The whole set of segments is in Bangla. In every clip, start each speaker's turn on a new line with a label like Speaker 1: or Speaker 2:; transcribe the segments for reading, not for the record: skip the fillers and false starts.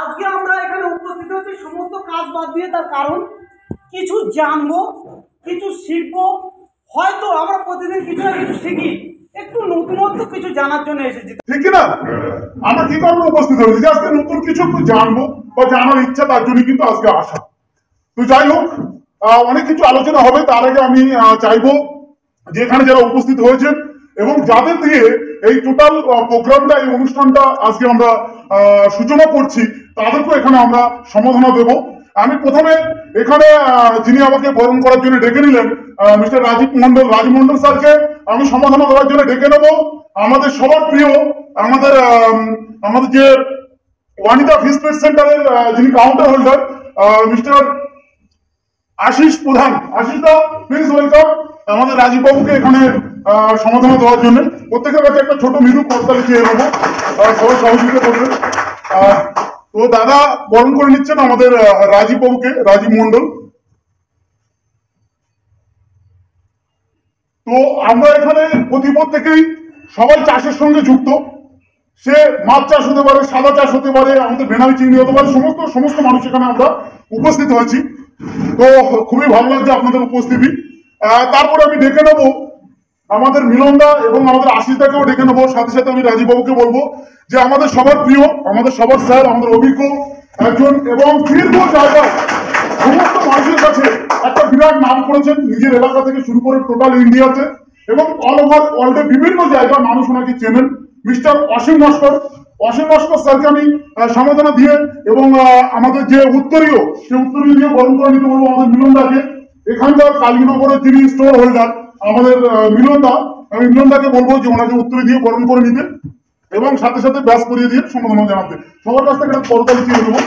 Speaker 1: আজকে আমরা এখানে উপস্থিত হচ্ছি সমস্ত কাজ বাদ দিয়ে, তার কারণ কিছু জানবো, কিছু শিখবো। হয়তো আমরা প্রতিদিন কিছু না কিছু শিখি, একটু নতুনত্ব কিছু জানার জন্য এসেছি,
Speaker 2: ঠিক না? আমরা কি কারণে উপস্থিত হয়েছি? আজকে নতুন কিছু একটু জানবো বা জানার ইচ্ছা, তার জন্য কিন্তু আজকে আসা। তো যাই হোক, অনেক কিছু আলোচনা হবে। তার আগে আমি চাইবো যে এখানে যারা উপস্থিত হয়েছেন এবং যাদের দিয়ে এই টোটাল প্রোগ্রামটা, এই অনুষ্ঠানটা আজকে আমরা সূচনা করছি, তাদেরকেও এখানে আমরা সম্বোধনা দেব। আমি প্রথমে এখানে যিনি আমাকে বরণ করার জন্য ডেকে নিলেন, মিস্টার রাজীব মন্ডল স্যারকে আমি সম্বোধনা দেওয়ার জন্য ডেকে নেব। আমাদের সবার প্রিয়, আমাদের আমাদের যে ওয়ানিতা ফিশ ট্রেড সেন্টারের যিনি কাউন্টার হোল্ডার, মিস্টার আশিস প্রধান। আশিস দা, প্লিজ ওয়েলকাম আমাদের রাজীব বাবুকে এখানে সমাধান দেওয়ার জন্য। প্রত্যেকের কাছে একটা ছোট মৃদু করতালি চেয়ে নেবো, সবাই সহযোগিতা করবেন। তো দাদা বরণ করে নিচ্ছেন আমাদের রাজীব বাবুকে, রাজীব মন্ডল। তো আমরা এখানে প্রতিপদ থেকেই সবাই চাষের সঙ্গে যুক্ত। সে মাছ চাষ হতে পারে, সাদা চাষ হতে পারে, আমাদের ভেনামি চিংড়ি হতে পারে, সমস্ত মানুষ এখানে আমরা উপস্থিত হয়েছি। তো খুবই ভালো লাগছে আপনাদের উপস্থিতি। তারপরে আমি ডেকে নেবো আমাদের মিলনদা এবং আমাদের আশিসদাকেও ডেকে নেবো। সাথে সাথে আমি রাজীব বাবুকে বলবো যে আমাদের সবার প্রিয়, আমাদের সবার স্যার, আমাদের অভিজ্ঞ একজন এবং দীর্ঘ জায়গায় সমস্ত মানুষের কাছে একটা বিরাট নাম করেছেন, নিজের এলাকা থেকে শুরু করে টোটাল ইন্ডিয়াতে এবং অল ওভার ওয়ার্ল্ডে বিভিন্ন জায়গায় মানুষ ওনাকে চেনেন, মিস্টার অসীম নস্কর স্যারকে আমি সম্বোধনা দিয়ে এবং আমাদের যে উত্তরীয়, সে উত্তরীয় দিয়ে বরণ করে নিতে বলবো আমাদের মিলনদাকে। এখানকার কালীনগরের যিনি স্টোর হোল্ডার আমাদের মিলনদা, আমি মিলনদাকে বলবো যে ওনাকে উত্তরী দিয়ে বরণ করে নিতে এবং সাথে সাথে ব্যাস করিয়ে দিয়ে সম্বোধনা জানাতে। সবার কাছ থেকে একটা করতালি চেয়ে দেবো।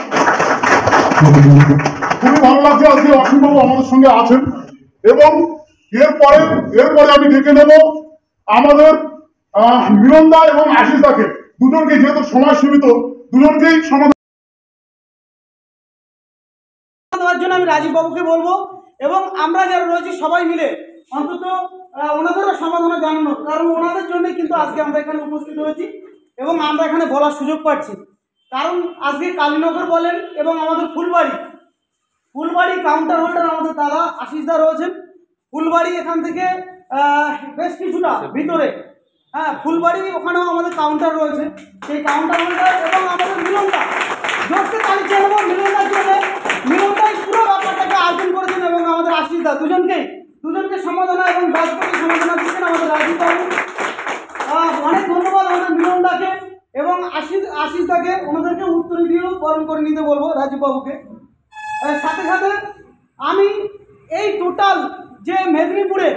Speaker 2: খুবই ভালো লাগছে আজকে অসীমবাবু আমাদের সঙ্গে আছেন। এবং এরপরে আমি ডেকে নেব আমাদের মিলনদা এবং আশিসদাকে, দুজনকে, যেহেতু সময় সীমিত, দুজনকেই সমাধান
Speaker 1: দেওয়ার জন্য আমি রাজীব বাবুকে বলবো এবং আমরা যারা রয়েছি সবাই মিলে অন্তত ওনাদেরও সমাধান জানানোর, কারণ ওনাদের জন্যই কিন্তু আজকে আমরা এখানে উপস্থিত হয়েছি এবং আমরা এখানে বলার সুযোগ পাচ্ছি। কারণ আজকে কালীনগর বলেন এবং আমাদের ফুলবাড়ি কাউন্টার হোল্ডার আমাদের দাদা আশিসদা রয়েছেন। ফুলবাড়ি এখান থেকে বেশ কিছুটা ভিতরে, ফুলবাড়ি, ওখানেও আমাদের কাউন্টার রয়েছে। সেই কাউন্টার হোল্ডার এবং আমাদের মিলনদা, জোরসে তালি চেয়ে নেবো মিলনদার জন্য। মিলনদাই পুরো ব্যাপারটাকে আয়োজন করেছেন এবং আমাদের আশিসদা, দুজনকে সম্বোধনা এবং বাজপতি সম্বোধনা দিচ্ছেন আমাদের রাজীব বাবু। অনেক ধন্যবাদ আমাদের মিলনদাকে এবং আশিসদাকে, ওনাদেরকে উত্তরী দিয়েও বরণ করে নিতে বলবো রাজীব বাবুকে। সাথে সাথে আমি এই টোটাল যে মেদিনীপুরে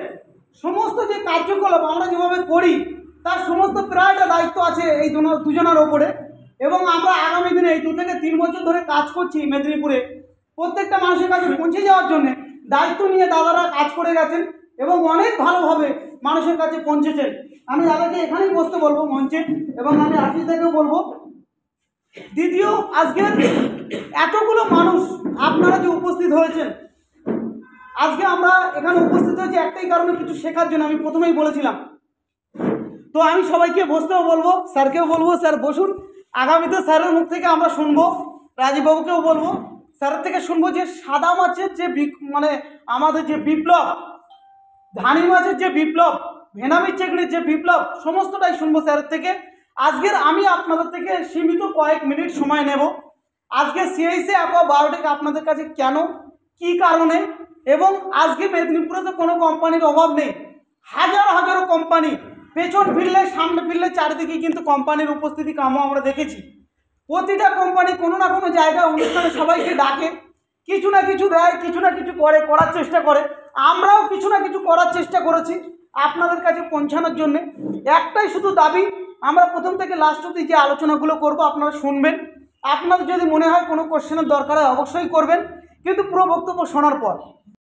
Speaker 1: সমস্ত যে কার্যকলাপ আমরা যেভাবে করি, তার সমস্ত প্রায়টা দায়িত্ব আছে এই দুজনের ওপরে এবং আমরা আগামী দিনে এই 2 থেকে 3 বছর ধরে কাজ করছি মেদিনীপুরে প্রত্যেকটা মানুষের কাছে পৌঁছে যাওয়ার জন্য। দায়িত্ব নিয়ে দাদারা কাজ করে গেছেন এবং অনেক ভালোভাবে মানুষের কাছে পৌঁছেছেন। আমি দাদাকে এখানেই বসতে বলবো মঞ্চে এবং আমি আশিসদাকেও বলবো। দ্বিতীয়, আজকের এতগুলো মানুষ আপনারা যে উপস্থিত হয়েছেন, আজকে আমরা এখানে উপস্থিত হয়েছি একটাই কারণে, কিছু শেখার জন্য। আমি প্রথমেই বলেছিলাম। তো আমি সবাইকে বসতেও বলবো, স্যারকেও বলবো স্যার বসুন। আগামীতে স্যারের মুখ থেকে আমরা শুনবো, রাজীববাবুকেও বলবো স্যারের থেকে শুনবো যে সাদা মাছের যে মানে আমাদের যে বিপ্লব, ধানি মাছের যে বিপ্লব, ভেনামি চিংড়ির যে বিপ্লব, সমস্তটাই শুনবো স্যারের থেকে। আজকের আমি আপনাদের থেকে সীমিত কয়েক মিনিট সময় নেব। আজকে সিআইসি অ্যাকোয়া আপনাদের কাছে কেন, কি কারণে, এবং আজকে মেদিনীপুরে তো কোনো কোম্পানির অভাব নেই। হাজারো কোম্পানি, পেছন ফিরলে সামনে ফিরলে চারিদিকে কিন্তু কোম্পানির উপস্থিতি কামও আমরা দেখেছি। প্রতিটা কোম্পানি কোনো না কোনো জায়গায় অনুষ্ঠানে সবাইকে ডাকে, কিছু না কিছু দেয়, কিছু না কিছু করার চেষ্টা করে। আমরাও কিছু না কিছু করার চেষ্টা করেছি আপনাদের কাছে পৌঁছানোর জন্যে। একটাই শুধু দাবি, আমরা প্রথম থেকে লাস্ট অবধি যে আলোচনাগুলো করব আপনারা শুনবেন। আপনাদের যদি মনে হয় কোনো কোশ্চেনের দরকার হয় অবশ্যই করবেন, কিন্তু পুরো বক্তব্য শোনার পর।